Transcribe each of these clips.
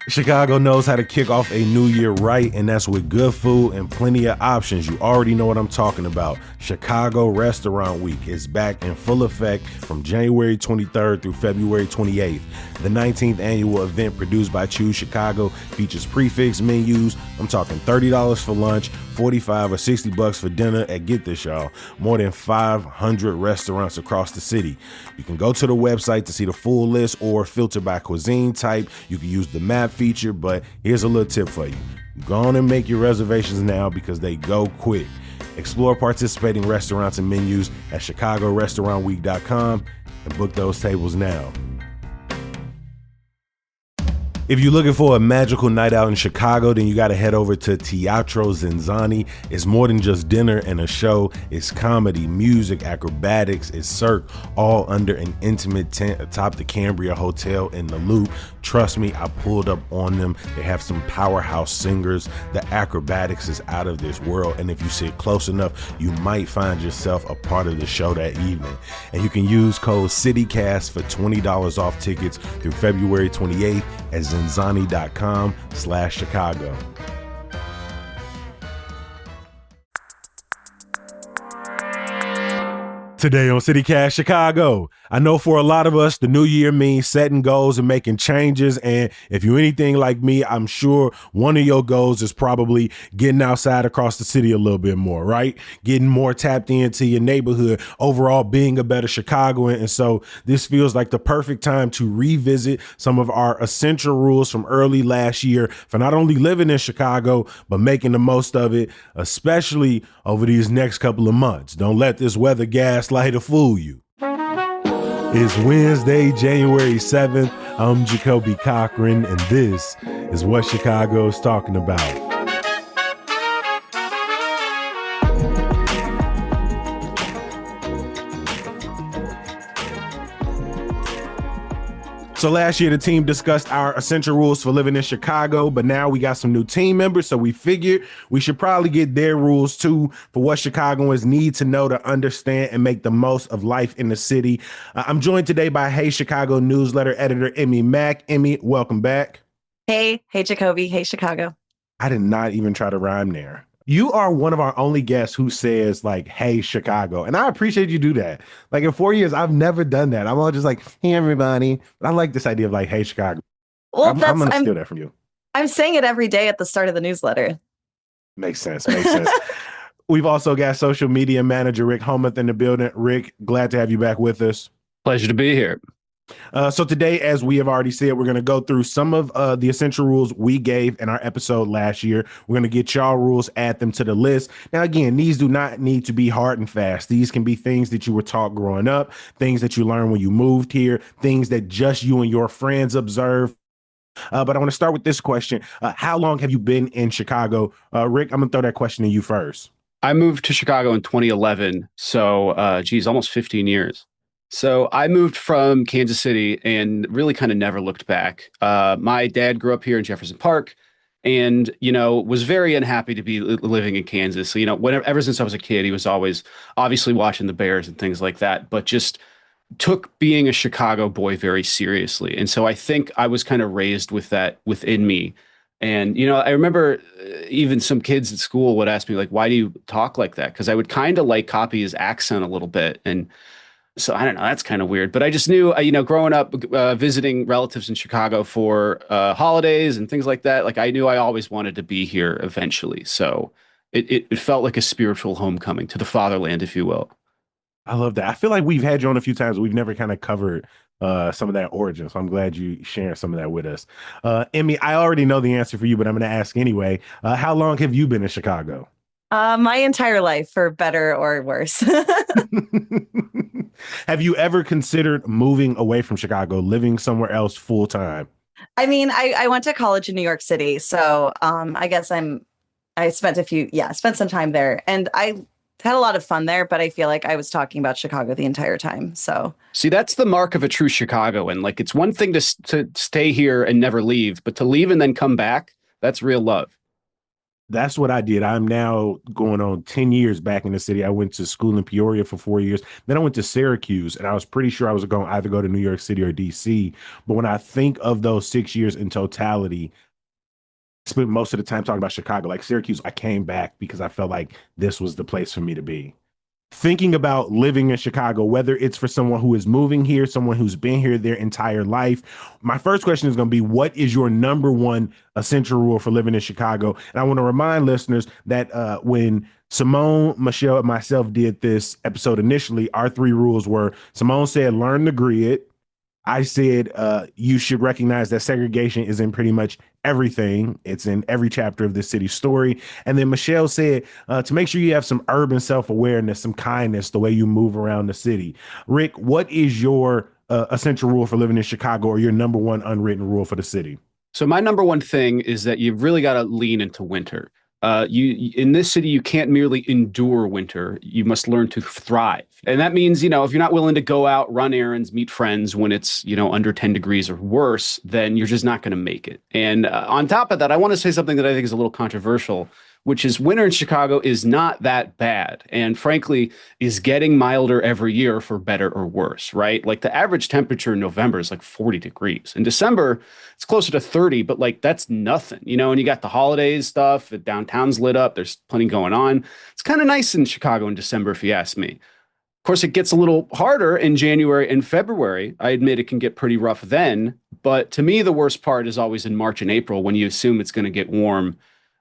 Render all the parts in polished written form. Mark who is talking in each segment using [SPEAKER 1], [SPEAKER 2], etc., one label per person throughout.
[SPEAKER 1] Chicago knows how to kick off a new year right, and that's with good food and plenty of options. You already know what I'm talking about. Chicago Restaurant Week is back in full effect from January 23rd through February 28th. The 19th annual event produced by Choose Chicago features prefix menus. I'm talking $30 for lunch, $45 or $60 for dinner at, get this y'all, more than 500 restaurants across the city. You can go to the website to see the full list or filter by cuisine type. You can use the map feature, but here's a little tip for you. Go on and make your reservations now because they go quick. Explore participating restaurants and menus at chicagorestaurantweek.com and book those tables now. If you're looking for a magical night out in Chicago, then you got to head over to Teatro ZinZanni. It's more than just dinner and a show. It's comedy, music, acrobatics, it's Cirque, all under an intimate tent atop the Cambria Hotel in the Loop. Trust me, I pulled up on them. They have some powerhouse singers. The acrobatics is out of this world. And if you sit close enough, you might find yourself a part of the show that evening. And you can use code CityCast for $20 off tickets through February 28th at zinzanni.com/Chicago. Today on CityCast Chicago, I know for a lot of us, the new year means setting goals and making changes. And if you're anything like me, I'm sure one of your goals is probably getting outside across the city a little bit more, right? Getting more tapped into your neighborhood, overall being a better Chicagoan. And so this feels like the perfect time to revisit some of our essential rules from early last year for not only living in Chicago, but making the most of it, especially over these next couple of months. Don't let this weather gaslight or fool you. It's Wednesday, January 7th. I'm Jacoby Cochran, and this is what Chicago's talking about. So last year, the team discussed our essential rules for living in Chicago, but now we got some new team members, so we figured we should probably get their rules too for what Chicagoans need to know to understand and make the most of life in the city. I'm joined today by Hey Chicago newsletter editor Emmy Mack. Emmy, welcome back.
[SPEAKER 2] Hey Jacoby. Hey Chicago.
[SPEAKER 1] I did not even try to rhyme there. You are one of our only guests who says like, hey, Chicago. And I appreciate you do that. Like in 4 years, I've never done that. I'm all just like, hey, everybody. But I like this idea of like, hey, Chicago.
[SPEAKER 2] Well,
[SPEAKER 1] I'm going to steal that from you.
[SPEAKER 2] I'm saying it every day at the start of the newsletter.
[SPEAKER 1] Makes sense. We've also got social media manager Rick Homuth in the building. Rick, glad to have you back with us.
[SPEAKER 3] Pleasure to be here.
[SPEAKER 1] So today, as we have already said, we're going to go through some of the essential rules we gave in our episode last year. We're going to get y'all rules, add them to the list. Now, again, these do not need to be hard and fast. These can be things that you were taught growing up, things that you learned when you moved here, things that just you and your friends observe. But I want to start with this question. How long have you been in Chicago? Rick, I'm going to throw that question to you first.
[SPEAKER 3] I moved to Chicago in 2011. So, almost 15 years. So I moved from Kansas City and really kind of never looked back. My dad grew up here in Jefferson Park and, was very unhappy to be living in Kansas. So, ever since I was a kid, he was always obviously watching the Bears and things like that, but just took being a Chicago boy very seriously. And so I think I was kind of raised with that within me. And, I remember even some kids at school would ask me, like, why do you talk like that? Because I would kind of like copy his accent a little bit. And so I don't know, that's kind of weird, but I just knew, growing up, visiting relatives in Chicago for holidays and things like that, like I knew I always wanted to be here eventually. So it felt like a spiritual homecoming to the fatherland, if you will.
[SPEAKER 1] I love that. I feel like we've had you on a few times, but we've never kind of covered some of that origin. So I'm glad you sharing some of that with us. Emmy, I already know the answer for you, but I'm going to ask anyway. How long have you been in Chicago?
[SPEAKER 2] My entire life, for better or worse.
[SPEAKER 1] Have you ever considered moving away from Chicago, living somewhere else full time?
[SPEAKER 2] I mean, I went to college in New York City, so I guess I spent some time there, and I had a lot of fun there, but I feel like I was talking about Chicago the entire time. So
[SPEAKER 3] see, that's the mark of a true Chicagoan. Like, it's one thing to stay here and never leave, but to leave and then come back, that's real love.
[SPEAKER 1] That's what I did. I'm now going on 10 years back in the city. I went to school in Peoria for 4 years. Then I went to Syracuse, and I was pretty sure I was going to either go to New York City or DC. But when I think of those 6 years in totality, I spent most of the time talking about Chicago. Like Syracuse, I came back because I felt like this was the place for me to be. Thinking about living in Chicago, whether it's for someone who is moving here, someone who's been here their entire life, my first question is going to be, what is your number one essential rule for living in Chicago? And I want to remind listeners that when Simone, Michelle, and myself did this episode initially, our three rules were Simone said, learn the grid. I said you should recognize that segregation is in pretty much everything. It's in every chapter of this city's story. And then Michelle said to make sure you have some urban self-awareness, some kindness, the way you move around the city. Rick, what is your essential rule for living in Chicago, or your number one unwritten rule for the city?
[SPEAKER 3] So my number one thing is that you've really got to lean into winter. You in this city, you can't merely endure winter. You must learn to thrive. And that means, if you're not willing to go out, run errands, meet friends when it's, under 10 degrees or worse, then you're just not going to make it. And on top of that, I want to say something that I think is a little controversial, which is winter in Chicago is not that bad. And frankly, is getting milder every year for better or worse, right? Like the average temperature in November is like 40 degrees. In December, it's closer to 30, but like that's nothing, and you got the holidays stuff, the downtown's lit up, there's plenty going on. It's kind of nice in Chicago in December, if you ask me. Of course, it gets a little harder in January and February. I admit it can get pretty rough then, but to me, the worst part is always in March and April when you assume it's going to get warm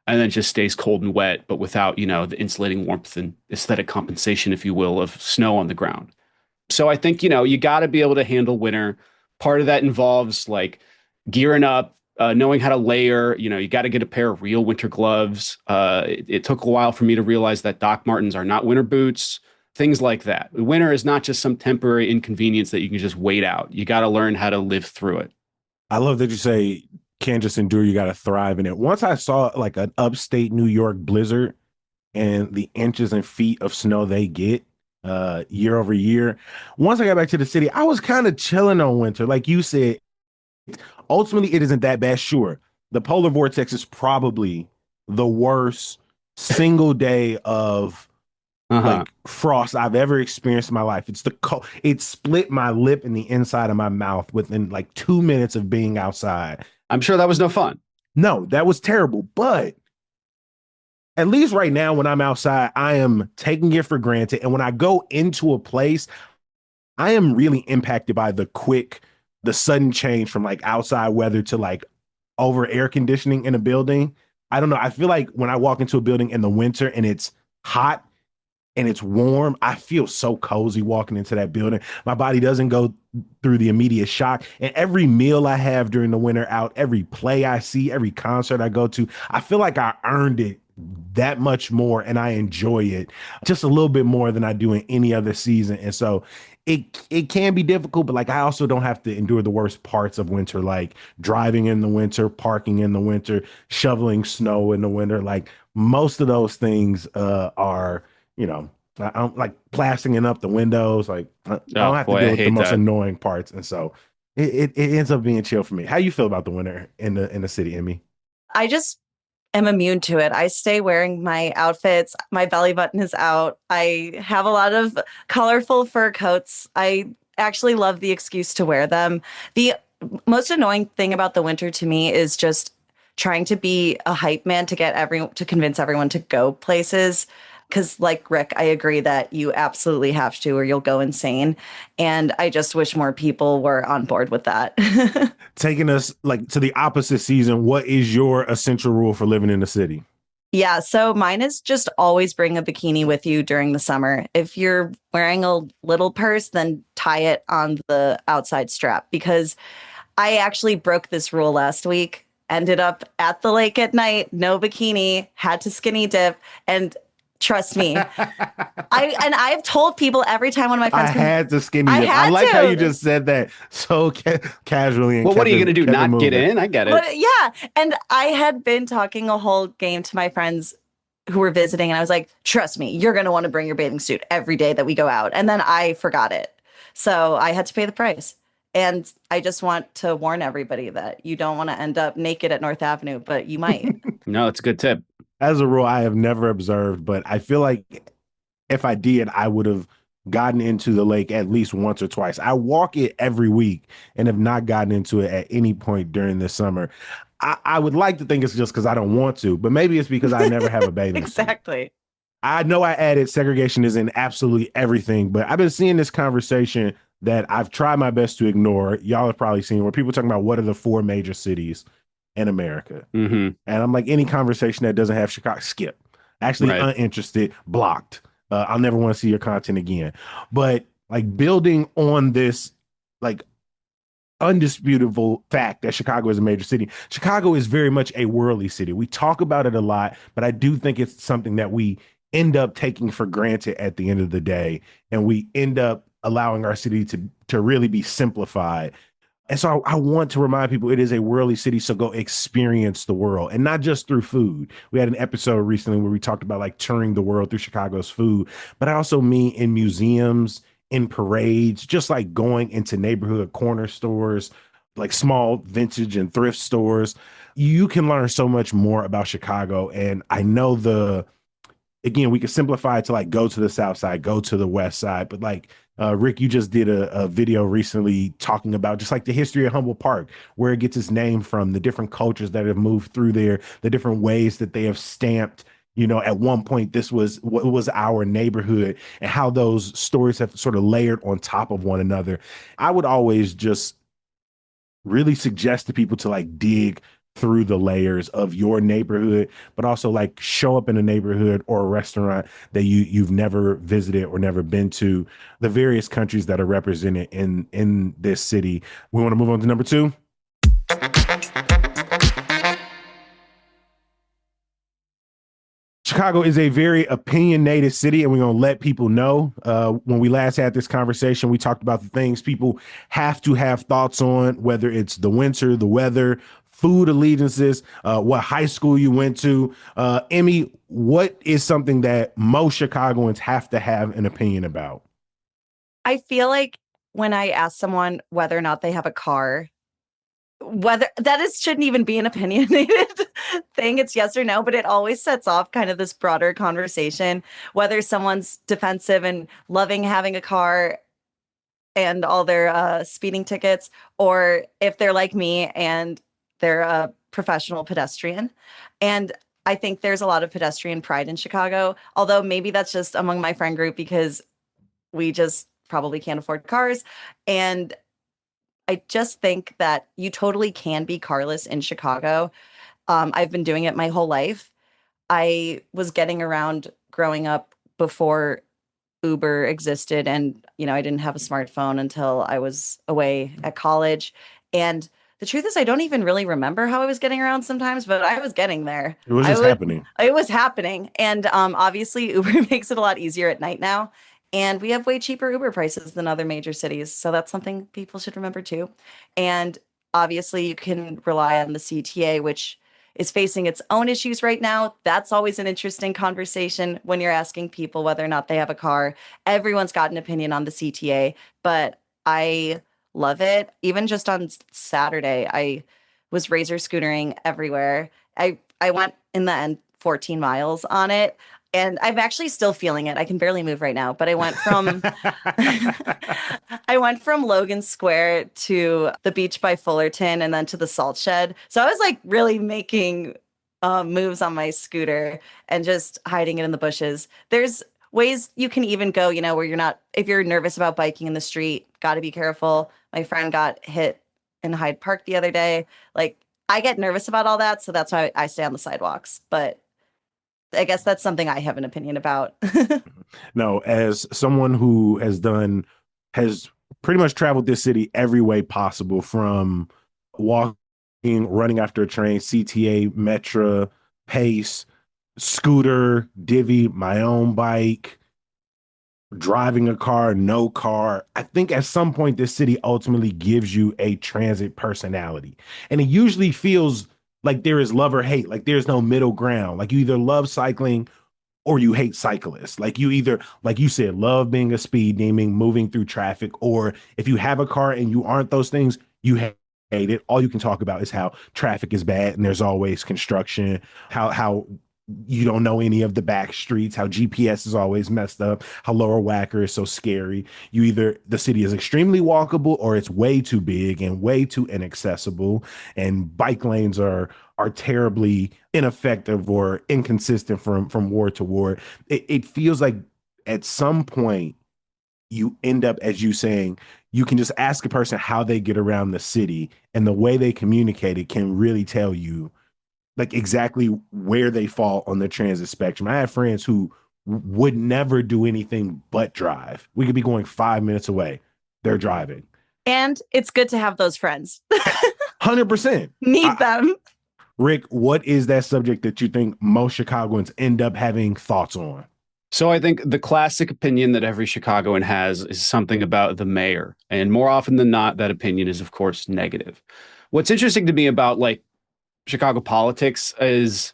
[SPEAKER 3] and then it just stays cold and wet, but without, the insulating warmth and aesthetic compensation, if you will, of snow on the ground. So I think, you got to be able to handle winter. Part of that involves like gearing up, knowing how to layer. You got to get a pair of real winter gloves. It took a while for me to realize that Doc Martens are not winter boots, things like that. Winter is not just some temporary inconvenience that you can just wait out. You got to learn how to live through it.
[SPEAKER 1] I love that you say can't just endure, you got to thrive in it. Once I saw like an upstate New York blizzard and the inches and feet of snow they get year over year, once I got back to the city, I was kind of chilling on winter. Like you said, ultimately it isn't that bad. Sure, the polar vortex is probably the worst single day of like frost I've ever experienced in my life. It's it split my lip and the inside of my mouth within like 2 minutes of being outside.
[SPEAKER 3] I'm sure that was no fun.
[SPEAKER 1] No, that was terrible. But at least right now, when I'm outside, I am taking it for granted. And when I go into a place, I am really impacted by the sudden change from like outside weather to like over air conditioning in a building. I don't know. I feel like when I walk into a building in the winter and it's hot and it's warm, I feel so cozy walking into that building. My body doesn't go through the immediate shock. And every meal I have during the winter out, every play I see, every concert I go to, I feel like I earned it that much more and I enjoy it just a little bit more than I do in any other season. And so it can be difficult, but like I also don't have to endure the worst parts of winter, like driving in the winter, parking in the winter, shoveling snow in the winter. Like most of those things are, I'm like plastering up the windows. Like I don't have to deal with the most annoying parts. And so it ends up being chill for me. How you feel about the winter in the city, Emmy?
[SPEAKER 2] I just am immune to it. I stay wearing my outfits. My belly button is out. I have a lot of colorful fur coats. I actually love the excuse to wear them. The most annoying thing about the winter to me is just trying to be a hype man to convince everyone to go places. Because like Rick, I agree that you absolutely have to or you'll go insane. And I just wish more people were on board with that.
[SPEAKER 1] Taking us like to the opposite season, what is your essential rule for living in the city?
[SPEAKER 2] Yeah, so mine is just always bring a bikini with you during the summer. If you're wearing a little purse, then tie it on the outside strap, because I actually broke this rule last week, ended up at the lake at night, no bikini, had to skinny dip, and trust me. I've told people every time one of my friends
[SPEAKER 1] had to skinny dip. I like how you just said that so casually.
[SPEAKER 3] Well, what are you going to do? Not get in? I get it.
[SPEAKER 2] But yeah. And I had been talking a whole game to my friends who were visiting, and I was like, trust me, you're going to want to bring your bathing suit every day that we go out. And then I forgot it. So I had to pay the price. And I just want to warn everybody that you don't want to end up naked at North Avenue, but you might.
[SPEAKER 3] No, it's a good tip.
[SPEAKER 1] As a rule, I have never observed, but I feel like if I did, I would have gotten into the lake at least once or twice. I walk it every week and have not gotten into it at any point during the summer. I would like to think it's just because I don't want to, but maybe it's because I never have a bathing suit.
[SPEAKER 2] Exactly.
[SPEAKER 1] I know I added segregation is in absolutely everything, but I've been seeing this conversation that I've tried my best to ignore. Y'all have probably seen where people talking about what are the four major cities in America.
[SPEAKER 3] Hmm.
[SPEAKER 1] And I'm like, any conversation that doesn't have Chicago, skip. Actually,
[SPEAKER 3] Right.
[SPEAKER 1] uninterested, blocked. I'll never want to see your content again. But like building on this, like undisputable fact that Chicago is a major city. Chicago is very much a worldly city. We talk about it a lot, but I do think it's something that we end up taking for granted at the end of the day, and we end up allowing our city to really be simplified. And so I want to remind people it is a worldly city, so go experience the world, and not just through food. We had an episode recently where we talked about like touring the world through Chicago's food, but I also mean in museums, in parades, just like going into neighborhood corner stores, like small vintage and thrift stores. You can learn so much more about Chicago. And I know again, we could simplify it to like go to the south side, go to the west side, but like Rick, you just did a video recently talking about just like the history of Humboldt Park, where it gets its name from, the different cultures that have moved through there, the different ways that they have stamped. At one point, this was what was our neighborhood, and how those stories have sort of layered on top of one another. I would always just really suggest to people to like dig through the layers of your neighborhood, but also like show up in a neighborhood or a restaurant that you've never visited or never been to, the various countries that are represented in this city. We want to move on to number two. Chicago is a very opinionated city, and we're going to let people know. When we last had this conversation, we talked about the things people have to have thoughts on, whether it's the winter, the weather, food allegiances, what high school you went to. Emmy, what is something that most Chicagoans have to have an opinion about?
[SPEAKER 2] I feel like when I ask someone whether or not they have a car, whether that is shouldn't even be an opinionated thing, it's yes or no, but it always sets off kind of this broader conversation, whether someone's defensive and loving having a car and all their speeding tickets, or if they're like me and they're a professional pedestrian. And I think there's a lot of pedestrian pride in Chicago, although maybe that's just among my friend group because we just probably can't afford cars. And I just think that you totally can be carless in Chicago. I've been doing it my whole life. I was getting around growing up before Uber existed, and I didn't have a smartphone until I was away at college. And the truth is, I don't even really remember how I was getting around sometimes, but I was getting there.
[SPEAKER 1] It was just happening.
[SPEAKER 2] It was happening, and obviously, Uber makes it a lot easier at night now. And we have way cheaper Uber prices than other major cities. So that's something people should remember too. And obviously, you can rely on the CTA, which is facing its own issues right now. That's always an interesting conversation when you're asking people whether or not they have a car. Everyone's got an opinion on the CTA, but I love it. Even just on Saturday, I was razor scootering everywhere. I went in the end 14 miles on it. And I'm actually still feeling it. I can barely move right now, but I went from I went from Logan Square to the beach by Fullerton and then to the Salt Shed. So I was like really making moves on my scooter and just hiding it in the bushes. There's ways you can even go, where you're not, if you're nervous about biking in the street, got to be careful. My friend got hit in Hyde Park the other day. Like, I get nervous about all that, so that's why I stay on the sidewalks. But I guess that's something I have an opinion about.
[SPEAKER 1] No, as someone who has pretty much traveled this city every way possible, from walking, running after a train, CTA, Metra, Pace, scooter, Divvy, my own bike, driving a car, no car. I think at some point this city ultimately gives you a transit personality. And it usually feels like there is love or hate, like there's no middle ground. Like you either love cycling or you hate cyclists. Like you either, like you said, love being a speed demon, moving through traffic, or if you have a car and you aren't those things, you hate it. All you can talk about is how traffic is bad and there's always construction, how you don't know any of the back streets, how GPS is always messed up, how Lower Wacker is so scary. You either the city is extremely walkable or it's way too big and way too inaccessible, and bike lanes are terribly ineffective or inconsistent from ward to ward. It feels like at some point you end up, as you saying, you can just ask a person how they get around the city, and the way they communicate it can really tell you like exactly where they fall on the transit spectrum. I have friends who would never do anything but drive. We could be going 5 minutes away. They're driving.
[SPEAKER 2] And it's good to have those friends.
[SPEAKER 1] 100%.
[SPEAKER 2] Need them.
[SPEAKER 1] Rick, what is that subject that you think most Chicagoans end up having thoughts on?
[SPEAKER 3] So I think the classic opinion that every Chicagoan has is something about the mayor. And more often than not, that opinion is, of course, negative. What's interesting to me about like Chicago politics is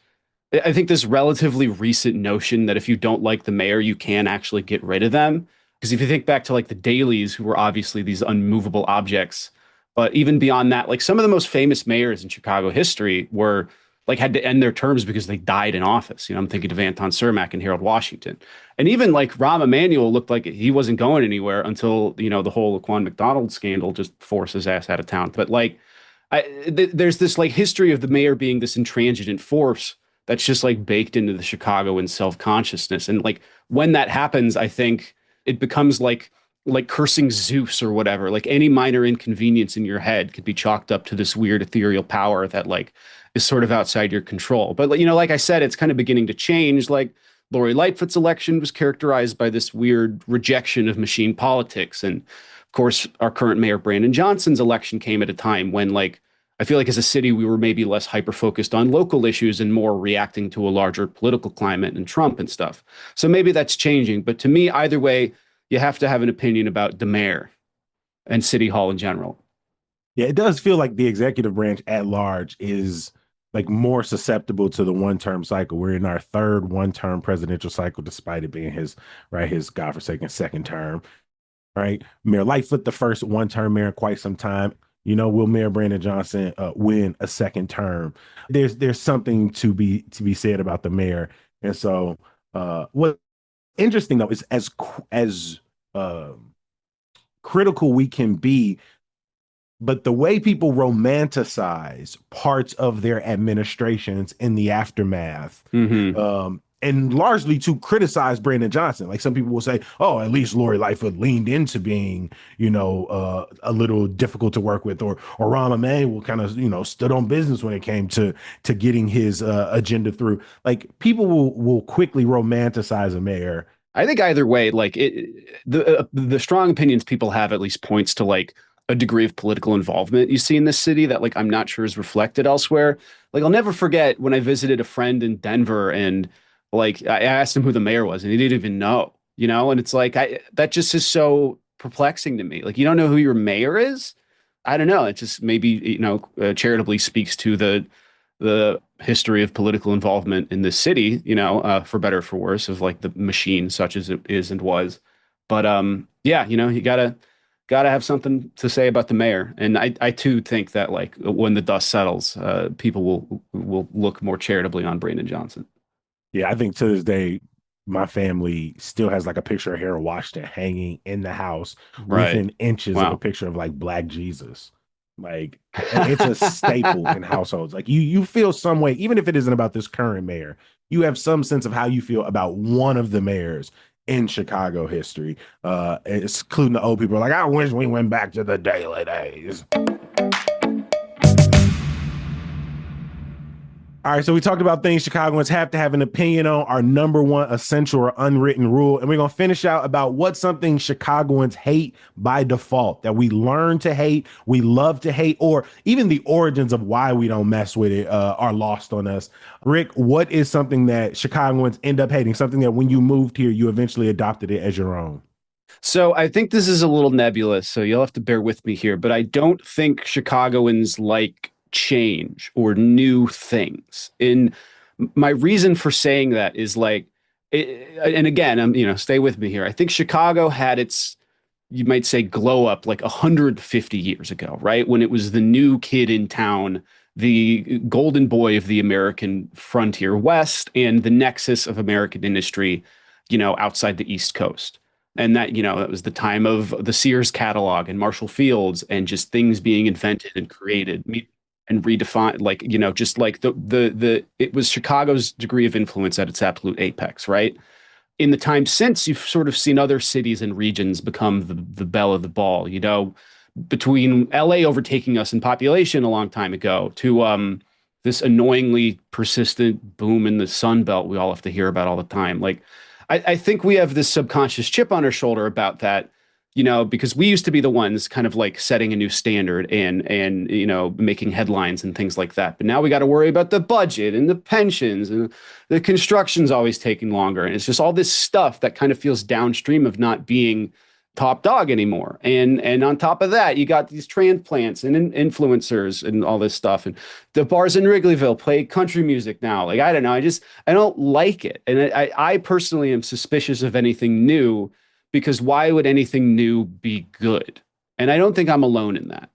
[SPEAKER 3] I think this relatively recent notion that if you don't like the mayor, you can actually get rid of them. Because if you think back to like the Dailies, who were obviously these unmovable objects, but even beyond that, like some of the most famous mayors in Chicago history were like had to end their terms because they died in office. You know, I'm thinking of Anton Cermak and Harold Washington. And even like Rahm Emanuel looked like he wasn't going anywhere until, you know, the whole Laquan McDonald scandal just forced his ass out of town. But like, there's this like history of the mayor being this intransigent force that's just like baked into the Chicagoan self-consciousness. And like when that happens, I think it becomes like cursing Zeus or whatever. Like any minor inconvenience in your head could be chalked up to this weird ethereal power that like is sort of outside your control. But you know, like I said, it's kind of beginning to change. Like Lori Lightfoot's election was characterized by this weird rejection of machine politics. And of course, our current mayor, Brandon Johnson's election came at a time when like I feel like as a city, we were maybe less hyper-focused on local issues and more reacting to a larger political climate and Trump and stuff. So maybe that's changing. But to me, either way, you have to have an opinion about the mayor and City Hall in general.
[SPEAKER 1] Yeah, it does feel like the executive branch at large is like more susceptible to the one-term cycle. We're in our third one-term presidential cycle, despite it being his godforsaken second term. Right, Mayor Lightfoot, the first one-term mayor in quite some time. You know, will Mayor Brandon Johnson win a second term? There's something to be said about the mayor, and so what interesting though is as critical we can be, but the way people romanticize parts of their administrations in the aftermath, and largely to criticize Brandon Johnson. Like some people will say, oh, at least Lori Lightfoot leaned into being, you know, a little difficult to work with, or Rahm Emanuel kind of, you know, stood on business when it came to getting his agenda through. Like people will quickly romanticize a mayor.
[SPEAKER 3] I think either way, like the strong opinions people have at least points to like a degree of political involvement you see in this city that like I'm not sure is reflected elsewhere. Like I'll never forget when I visited a friend in Denver and like I asked him who the mayor was and he didn't even know, you know, and it's like that just is so perplexing to me. Like you don't know who your mayor is? I don't know. It just maybe, you know, charitably speaks to the history of political involvement in this city, you know, for better or for worse, of like the machine such as it is and was. But yeah, you know, you gotta have something to say about the mayor. And I too think that like when the dust settles, people will look more charitably on Brandon Johnson.
[SPEAKER 1] Yeah, I think to this day, my family still has like a picture of Harold Washington hanging in the house within inches of a picture of like Black Jesus. Like it's a staple in households. Like you feel some way, even if it isn't about this current mayor, you have some sense of how you feel about one of the mayors in Chicago history. Including the old people are like, I wish we went back to the Daily days. All right, so we talked about things Chicagoans have to have an opinion on, our number one essential or unwritten rule. And we're going to finish out about what's something Chicagoans hate by default, that we learn to hate, we love to hate, or even the origins of why we don't mess with it are lost on us. Rick, what is something that Chicagoans end up hating, something that when you moved here, you eventually adopted it as your own?
[SPEAKER 3] So I think this is a little nebulous, so you'll have to bear with me here, but I don't think Chicagoans like change or new things. And my reason for saying that is like, and again, stay with me here. I think Chicago had its, you might say, glow up like 150 years ago, right? When it was the new kid in town the golden boy of the American frontier West and the nexus of American industry, outside the East Coast. And that, that was the time of the Sears catalog and Marshall Fields and just things being invented and created and redefined, like, just like it was Chicago's degree of influence at its absolute apex, right? In the time since, you've sort of seen other cities and regions become the belle of the ball, between LA overtaking us in population a long time ago to this annoyingly persistent boom in the Sun Belt we all have to hear about all the time. Like, I think we have this subconscious chip on our shoulder about that, because we used to be the ones kind of like setting a new standard and making headlines and things like that. But now we got to worry about the budget and the pensions, and the construction's always taking longer. And it's just all this stuff that kind of feels downstream of not being top dog anymore. And on top of that, you got these transplants and influencers and all this stuff. And the bars in Wrigleyville play country music now. Like, I don't know. I don't like it. And I personally am suspicious of anything new, because why would anything new be good? And I don't think I'm alone in that.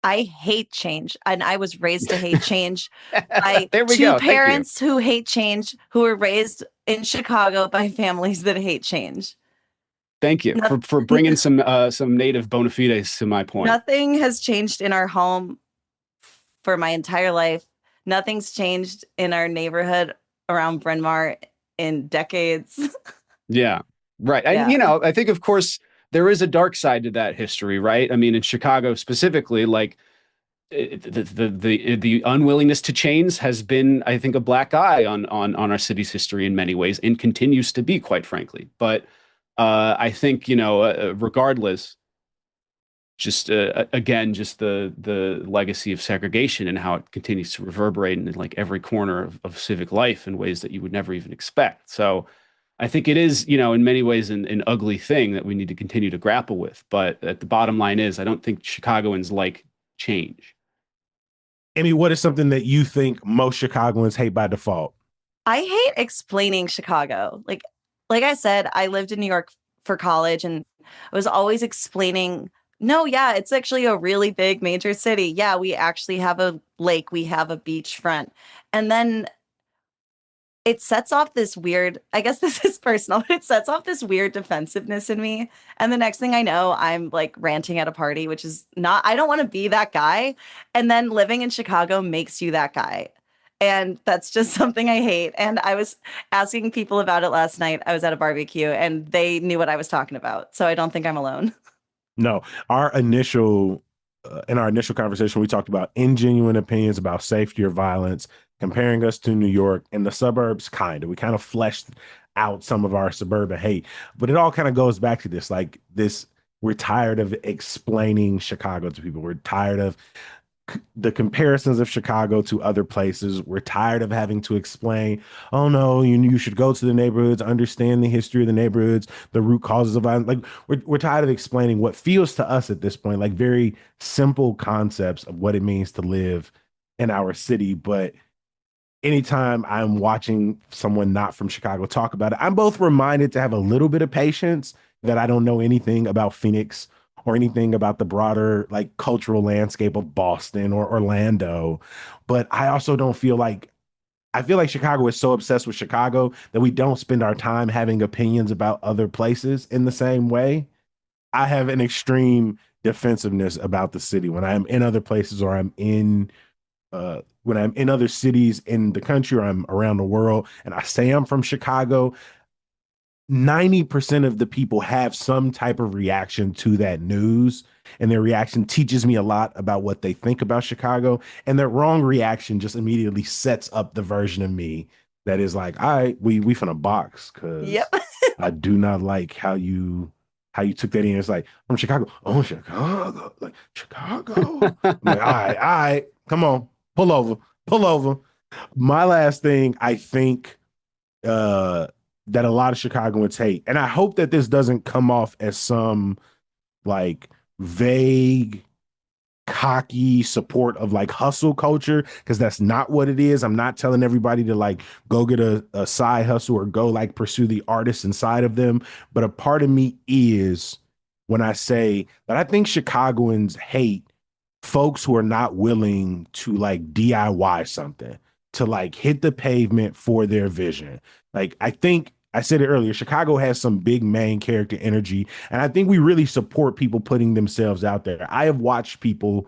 [SPEAKER 2] I hate change, and I was raised to hate change by
[SPEAKER 3] There we
[SPEAKER 2] two
[SPEAKER 3] go.
[SPEAKER 2] parents who hate change, who were raised in Chicago by families that hate change.
[SPEAKER 3] Thank you for bringing some native bona fides to my point.
[SPEAKER 2] Nothing has changed in our home for my entire life. Nothing's changed in our neighborhood around Bryn Mawr in decades.
[SPEAKER 3] Yeah, right.
[SPEAKER 2] Yeah.
[SPEAKER 3] And, I think, of course, there is a dark side to that history, right? I mean, in Chicago specifically, like the unwillingness to change has been, I think, a black eye on our city's history in many ways, and continues to be, quite frankly. But I think, regardless, just again, just the legacy of segregation and how it continues to reverberate in like every corner of civic life in ways that you would never even expect. So I think it is, in many ways, an ugly thing that we need to continue to grapple with. But at the bottom line is, I don't think Chicagoans like change.
[SPEAKER 1] Amy, what is something that you think most Chicagoans hate by default?
[SPEAKER 2] I hate explaining Chicago. Like I said, I lived in New York for college, and I was always explaining, no, yeah, it's actually a really big major city. Yeah, we actually have a lake, we have a beachfront. And then it sets off this weird, I guess this is personal, but it sets off this weird defensiveness in me. And the next thing I know, I'm like ranting at a party, which is not, I don't want to be that guy. And then living in Chicago makes you that guy. And that's just something I hate. And I was asking people about it last night. I was at a barbecue and they knew what I was talking about. So I don't think I'm alone.
[SPEAKER 1] No, in our initial conversation, we talked about ingenuine opinions about safety or violence, comparing us to New York and the suburbs. We kind of fleshed out some of our suburban hate, but it all kind of goes back to this, we're tired of explaining Chicago to people. We're tired of the comparisons of Chicago to other places. We're tired of having to explain, oh no, you should go to the neighborhoods, understand the history of the neighborhoods, the root causes of violence. Like we're tired of explaining what feels to us at this point like very simple concepts of what it means to live in our city. But anytime I'm watching someone not from Chicago talk about it, I'm both reminded to have a little bit of patience, that I don't know anything about Phoenix or anything about the broader like cultural landscape of Boston or Orlando. But I also don't feel like, I feel like Chicago is so obsessed with Chicago that we don't spend our time having opinions about other places in the same way. I have an extreme defensiveness about the city when I'm in other places, or when I'm in other cities in the country, or I'm around the world and I say I'm from Chicago. 90% of the people have some type of reaction to that news, and their reaction teaches me a lot about what they think about Chicago. And their wrong reaction just immediately sets up the version of me that is like, all right, we finna box, because
[SPEAKER 2] Yep.
[SPEAKER 1] I do not like how you took that in. It's like, from Chicago. Oh, Chicago. Like, Chicago. I'm like, all right, come on, pull over. My last thing, I think, that a lot of Chicagoans hate. And I hope that this doesn't come off as some like vague, cocky support of like hustle culture, because that's not what it is. I'm not telling everybody to like go get a side hustle or go like pursue the artists inside of them. But a part of me is when I say that I think Chicagoans hate folks who are not willing to like DIY something, to like hit the pavement for their vision. Like, I think I said it earlier, Chicago has some big main character energy, and I think we really support people putting themselves out there. I have watched people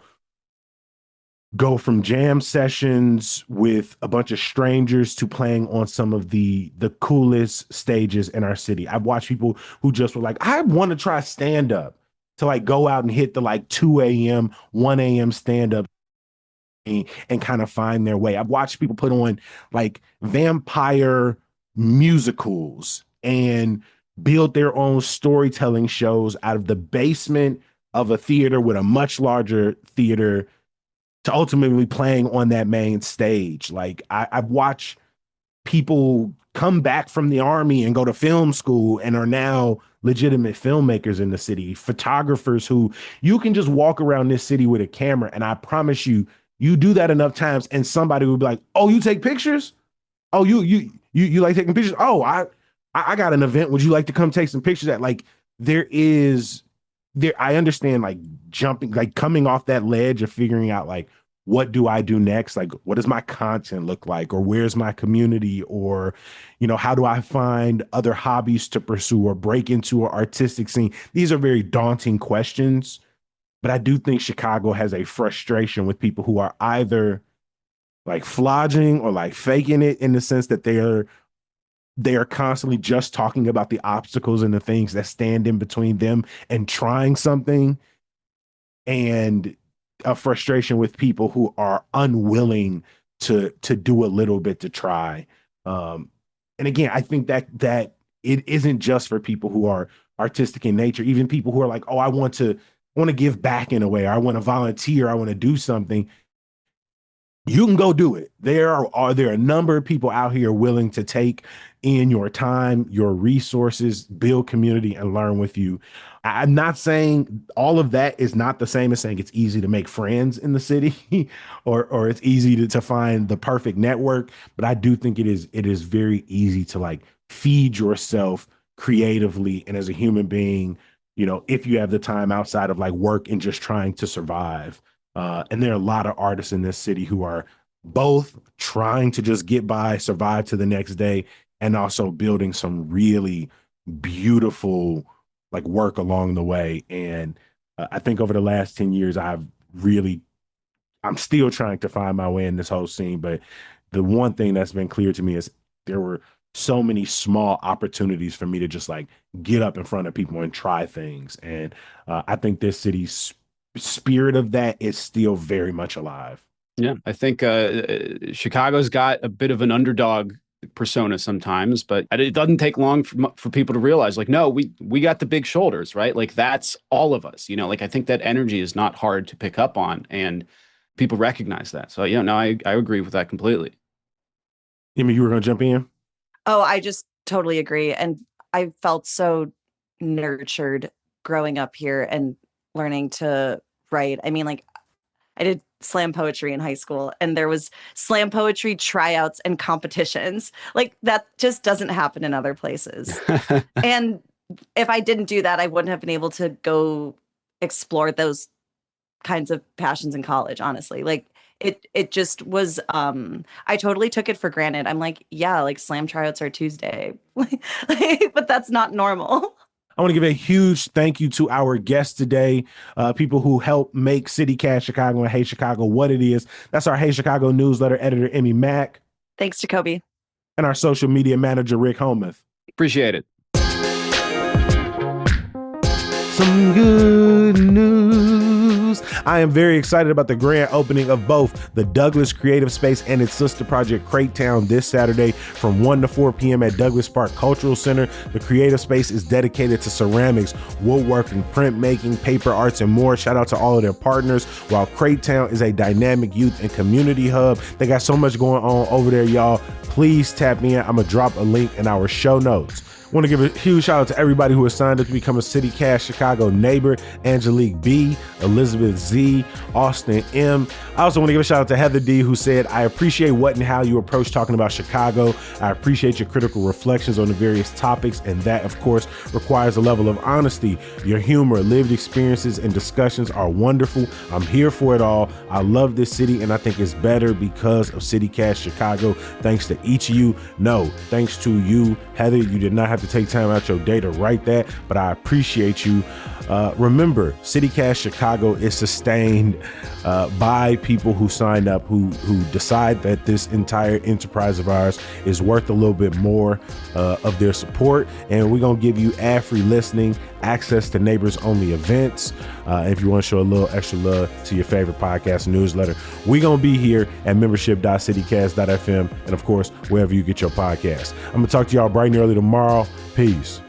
[SPEAKER 1] go from jam sessions with a bunch of strangers to playing on some of the coolest stages in our city. I've watched people who just were like, I want to try stand up, to like go out and hit the like 2 a.m., 1 a.m. stand up and kind of find their way. I've watched people put on like vampire musicals and build their own storytelling shows out of the basement of a theater with a much larger theater to ultimately playing on that main stage. Like, I've watched people come back from the army and go to film school and are now legitimate filmmakers in the city, photographers who you can just walk around this city with a camera. And I promise you, you do that enough times and somebody will be like, oh, you take pictures? Oh, you like taking pictures? Oh, I got an event. Would you like to come take some pictures at? Like, I understand like jumping, like coming off that ledge of figuring out like, what do I do next? Like, what does my content look like? Or where's my community? Or, how do I find other hobbies to pursue or break into an artistic scene? These are very daunting questions, but I do think Chicago has a frustration with people who are either like flogging or like faking it, in the sense that they are constantly just talking about the obstacles and the things that stand in between them and trying something, and a frustration with people who are unwilling to do a little bit to try. And again, I think that it isn't just for people who are artistic in nature, even people who are like, oh, I want to give back in a way, or I want to volunteer, I want to do something. You can go do it. There are a number of people out here willing to take in your time, your resources, build community, and learn with you. I'm not saying all of that is not the same as saying it's easy to make friends in the city or it's easy to find the perfect network. But I do think it is very easy to like feed yourself creatively and as a human being, if you have the time outside of like work and just trying to survive. And there are a lot of artists in this city who are both trying to just get by, survive to the next day, and also building some really beautiful like work along the way. And I think over the last 10 years, I'm still trying to find my way in this whole scene. But the one thing that's been clear to me is there were so many small opportunities for me to just like get up in front of people and try things. And I think this city's spirit of that is still very much alive.
[SPEAKER 3] Yeah, I think Chicago's got a bit of an underdog persona sometimes, but it doesn't take long for people to realize like, no, we got the big shoulders, right? Like, that's all of us, like, I think that energy is not hard to pick up on, and people recognize that. So I agree with that completely.
[SPEAKER 1] Amy, you were going to jump in?
[SPEAKER 2] Oh, I just totally agree. And I felt so nurtured growing up here and learning to write. I mean, like, I did slam poetry in high school, and there was slam poetry tryouts and competitions. Like, that just doesn't happen in other places. And if I didn't do that, I wouldn't have been able to go explore those kinds of passions in college, honestly. Like, it just was, I totally took it for granted. I'm like, yeah, like slam tryouts are Tuesday, but that's not normal.
[SPEAKER 1] I want to give a huge thank you to our guests today, people who help make CityCast Chicago and Hey Chicago what it is. That's our Hey Chicago newsletter editor, Emmy Mack.
[SPEAKER 2] Thanks, Jacoby.
[SPEAKER 1] And our social media manager, Rick Homuth.
[SPEAKER 3] Appreciate it.
[SPEAKER 1] Some good news. I am very excited about the grand opening of both the Douglas Creative Space and its sister project, Cratetown, this Saturday from 1 to 4 p.m. at Douglas Park Cultural Center. The Creative Space is dedicated to ceramics, woodworking, printmaking, paper arts, and more. Shout out to all of their partners. While Cratetown is a dynamic youth and community hub, they got so much going on over there, y'all. Please tap in. I'm going to drop a link in our show notes. Want to give a huge shout out to everybody who has signed up to become a CityCast Chicago neighbor. Angelique B, Elizabeth Z, Austin M. I also want to give a shout out to Heather D, who said, I appreciate what and how you approach talking about Chicago. I appreciate your critical reflections on the various topics, and that, of course, requires a level of honesty. Your humor, lived experiences, and discussions are wonderful. I'm here for it all. I love this city, and I think it's better because of CityCast Chicago. Thanks to each of you. No, thanks to you, Heather. You did not have to take time out your day to write that, but I appreciate you. Remember, CityCast Chicago is sustained by people who sign up, who decide that this entire enterprise of ours is worth a little bit more of their support. And we're going to give you ad-free listening, access to neighbors only events. If you want to show a little extra love to your favorite podcast newsletter, we're going to be here at membership.citycast.fm. And of course, wherever you get your podcast. I'm going to talk to y'all bright and early tomorrow. Peace.